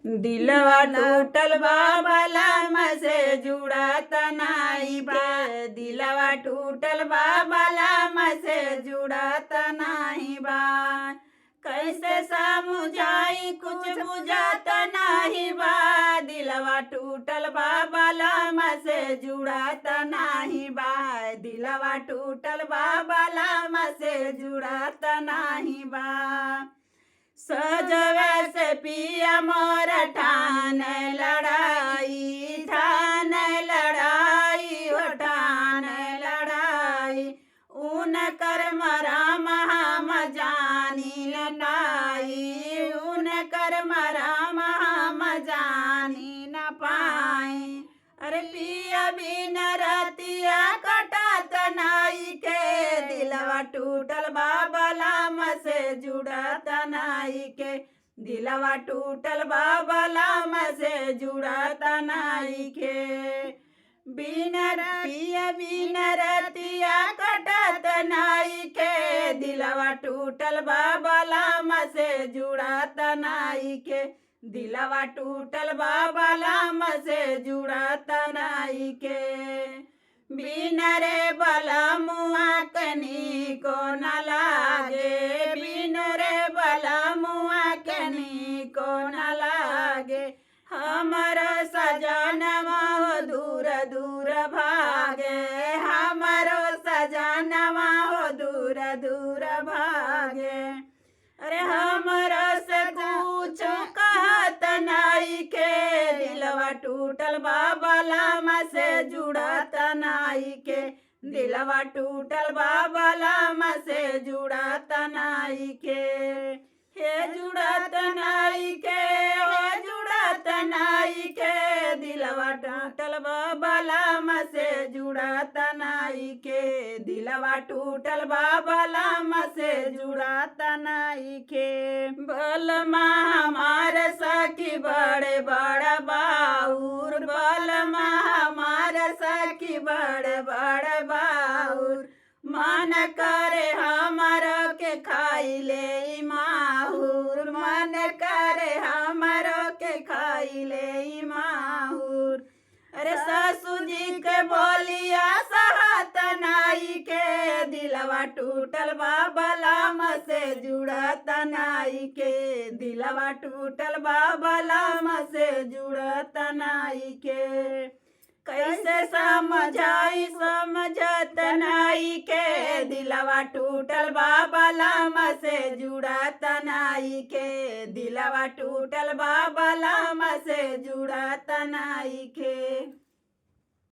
दिलवा टूटल बा बलम से जुड़त नाही बा। दिलवा टूटल बा बलम से जुड़त नाही बा। कैसे समझाई कुछ बुझात नाही बा। दिलवा टूटल बा बलम से जुड़त नाही बा। दिलवा टूटल बा बलम से जुड़त नाही बा। सजवे से पिया मोर ठान लड़ाई हो ठान लड़ाई। ऊन कर मराम हम जानी नाई। ऊन कर मराम हम जानी न पाई। अरे पिया बिन रतिया कटत नाई के। दिलवा टूटल बा बलम से जुड़त नाई के। दिलवा टूटल बा बलम से जुड़त नाई के। पिया बिन रतिया कटत नाई के। दिलवा टूटल बा बलम से जुड़त नाई के। दिलवा टूटल बा बलम से जुड़त नाई के। बिन रे बलमुआ कनी को न लागे। बिन रे बलमुआ कनी को न लागे। हमर सजनवा हो दूर दूर भागे। हमरो सजनवा हो दूर दूर भागे। अरे हमरो से कुछ कहत नाई के। दिलवा टूटल बा बलम से जुड़त नाई के। दिलवा टूटल बा बलम से जुड़त नाई के। हे जुड़त नाई के हो जुड़त नाई के। दिलवा टूटल बा बलम से जुड़त नाई के। दिलवा टूटल बा बलम से जुड़त नाई के। बलमा हमार सखी बड़े बड़ बाउर। बलमा हमार सखी बड़े बड़ बाउर। मन करे हमर के खाई ले माहुर। मन करे हमर के खाई ले माहुर। अरे ससुर जी के बोलिया सहत नाई के। दिलवा टूटल बा बलम से जुड़त नाई के। दिलवा टूटल बा बलम से जुड़त नाई के। कैसे समझाई समझत नाई के। दिलवा टूटल बा बलम से जुड़त नाई के। दिलवा टूटल बा बलम से जुड़त नाई के।